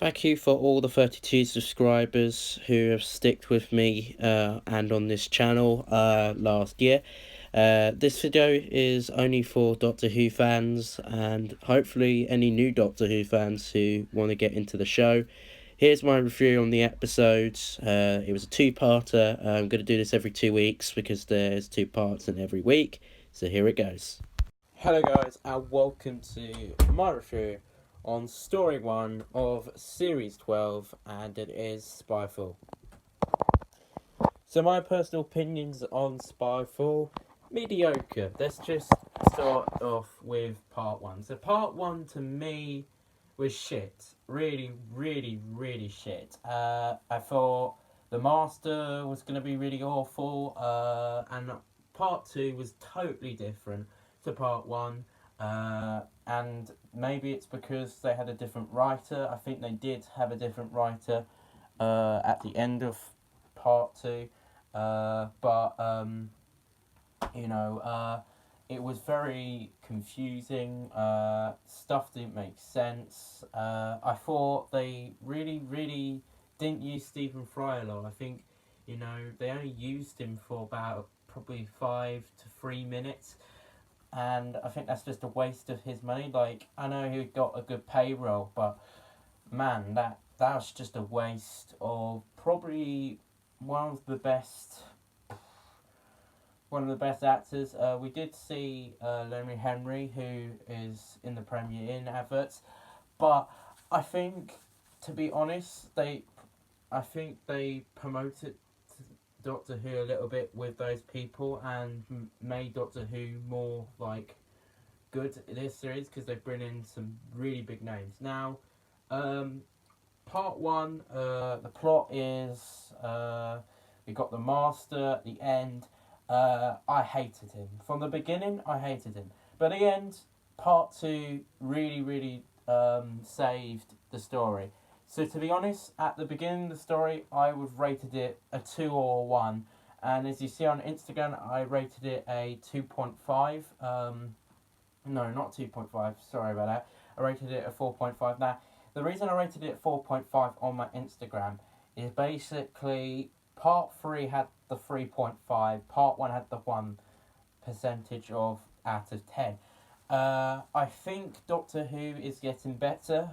Thank you for all the 32 subscribers who have sticked with me and on this channel last year. This video is only for Doctor Who fans and hopefully any new Doctor Who fans who want to get into the show. Here's my review on the episodes. It was a two-parter. I'm going to do this every 2 weeks because there's 2 parts in every week. So here it goes. Hello guys and welcome to my review on Story 1 of Series 12, and it is Spyfall. So my personal opinions on Spyfall, mediocre. Let's just start off with part 1. So part 1 to me was shit. Really shit. I thought The Master was going to be really awful, and part 2 was totally different to part 1. And maybe it's because they had a different writer. I think they did have a different writer at the end of part 2. It was very confusing. Stuff didn't make sense. I thought they really didn't use Stephen Fry a lot. I think, they only used him for about probably 5 to 3 minutes. And I think that's just a waste of his money. Like, I know he got a good payroll, but man, that was just a waste of probably one of the best actors. We did see Lenny Henry, who is in the Premier Inn adverts, but I think, to be honest, they promoted Doctor Who a little bit with those people and made Doctor Who more good in this series because they bring in some really big names. Now, part 1, the plot is we got the Master at the end. I hated him from the beginning. I hated him, but at the end, part 2 really saved the story. So to be honest, at the beginning of the story, I would have rated it a 2 or a 1. And as you see on Instagram, I rated it a 2.5. No, not 2.5. Sorry about that. I rated it a 4.5. Now, the reason I rated it 4.5 on my Instagram is basically part 3 had the 3.5. Part 1 had the 1 percentage of out of 10. I think Doctor Who is getting better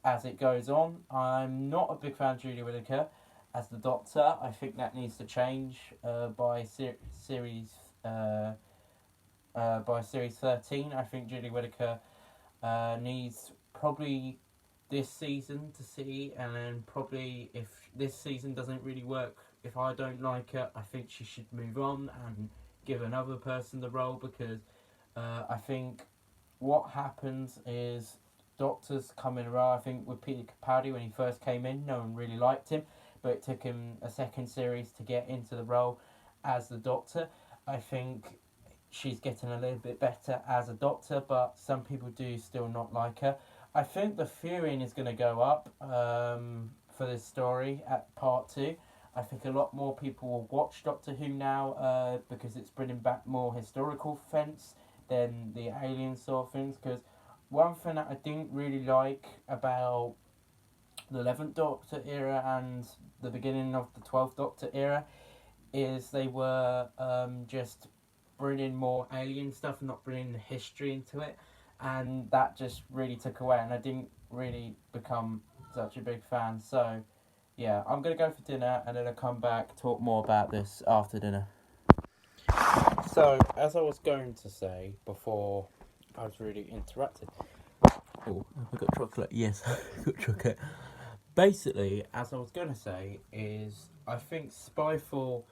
as it goes on. I'm not a big fan of Julie Whittaker as the Doctor. I think that needs to change by series 13. I think Julie Whittaker needs probably this season to see, and then probably if this season doesn't really work, if I don't like her, I think she should move on and give another person the role, because I think what happens is doctors come in a row. I think with Peter Capaldi, when he first came in, no one really liked him, but it took him a second series to get into the role as the Doctor. I think she's getting a little bit better as a Doctor, but some people do still not like her. I think the viewing is going to go up for this story at part 2. I think a lot more people will watch Doctor Who now because it's bringing back more historical fence than the alien sort of things. Because one thing that I didn't really like about the 11th Doctor era and the beginning of the 12th Doctor era is they were just bringing more alien stuff and not bringing the history into it, and that just really took away, and I didn't really become such a big fan. So yeah, I'm going to go for dinner and then I'll come back, talk more about this after dinner. So, as I was going to say before I was really interrupted. Oh, I got chocolate. Yes, I got chocolate. Basically, as I was going to say, is I think Spyfall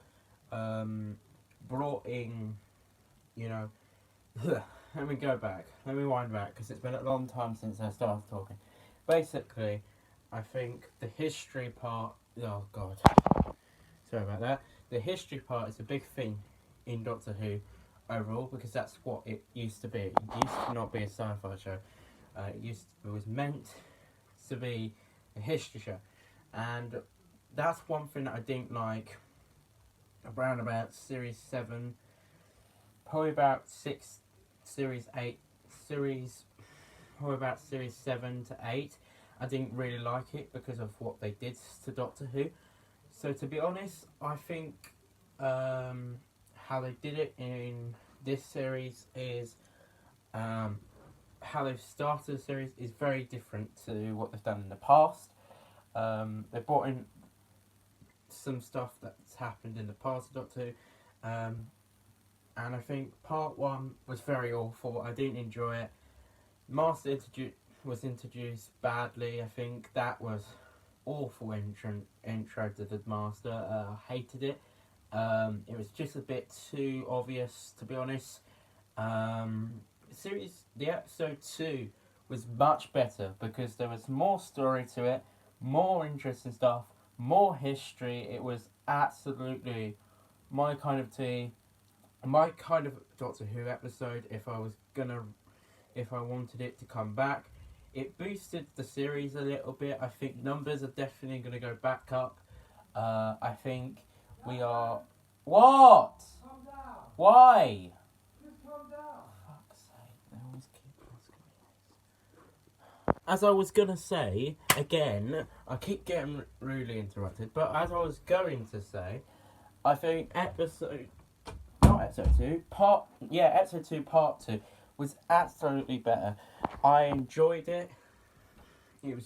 brought in, let me go back. Let me wind back, because it's been a long time since I started talking. Basically, I think the history part... Oh, God. Sorry about that. The history part is a big thing in Doctor Who overall, because that's what it used to be. It used to not be a sci-fi show. It was meant to be a history show. And that's one thing that I didn't like around about Series 7, probably about 6, Series 8, probably about Series 7 to 8. I didn't really like it because of what they did to Doctor Who. So to be honest, I think how they did it in this series is how they've started the series is very different to what they've done in the past. They brought in some stuff that's happened in the past of Doctor Who, and I think part one was very awful. I didn't enjoy it. Master was introduced badly. I think that was awful intro to the Master. I hated it. It was just a bit too obvious, to be honest. The episode 2 was much better because there was more story to it, more interesting stuff, more history. It was absolutely my kind of tea, my kind of Doctor Who episode. If I wanted it to come back, it boosted the series a little bit. I think numbers are definitely going to go back up. I think we are. What? Calm down. Why? Just calm down. Fuck's sake, they always keep asking me this. As I was gonna say, again, I keep getting rudely interrupted, but as I was going to say, I think episode 2, part 2 was absolutely better. I enjoyed it. It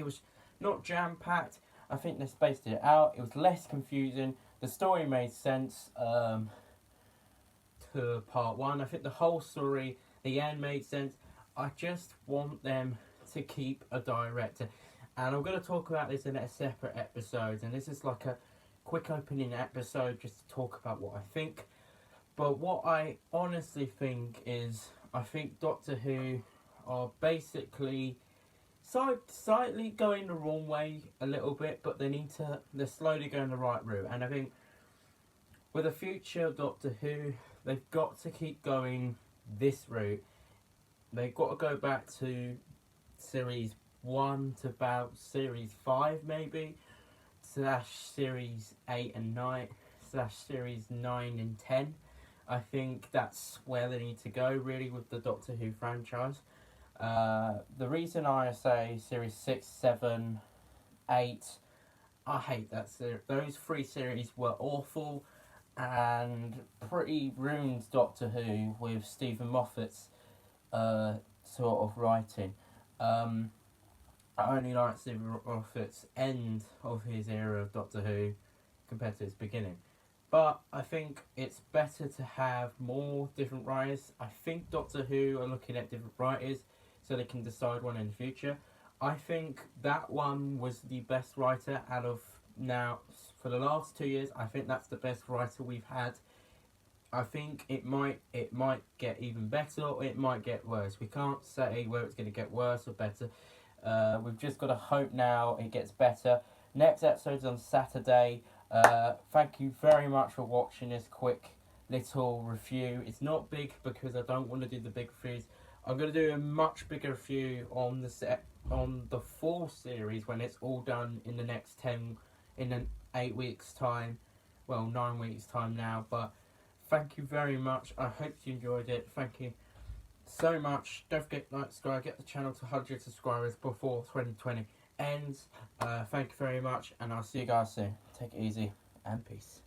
was not jam-packed. I think they spaced it out. It was less confusing. The story made sense to part 1. I think the whole story, the end made sense. I just want them to keep a director. And I'm going to talk about this in a separate episode. And this is like a quick opening episode just to talk about what I think. But what I honestly think is, I think Doctor Who are basically slightly going the wrong way a little bit, but they're slowly going the right route. And I think with the future of Doctor Who, they've got to keep going this route. They've got to go back to series 1 to about series 5 maybe, / series 8 and 9, / series 9 and 10. I think that's where they need to go really with the Doctor Who franchise. The reason I say series 6, 7, 8, I hate that series. Those 3 series were awful and pretty ruined Doctor Who with Stephen Moffat's sort of writing. I only like Stephen Moffat's end of his era of Doctor Who compared to his beginning. But I think it's better to have more different writers. I think Doctor Who are looking at different writers so they can decide one in the future. I think that one was the best writer out of now for the last 2 years. I think that's the best writer we've had. I think it might get even better or it might get worse. We can't say whether it's going to get worse or better. We've just got to hope now it gets better. Next episode's on Saturday. Thank you very much for watching this quick little review. It's not big because I don't want to do the big reviews. I'm going to do a much bigger review on the full series when it's all done in the next 8 weeks time. Well, 9 weeks time now. But thank you very much. I hope you enjoyed it. Thank you so much. Don't forget to like, subscribe, get the channel to 100 subscribers before 2020 ends. Thank you very much, and I'll see you guys soon. Take it easy and peace.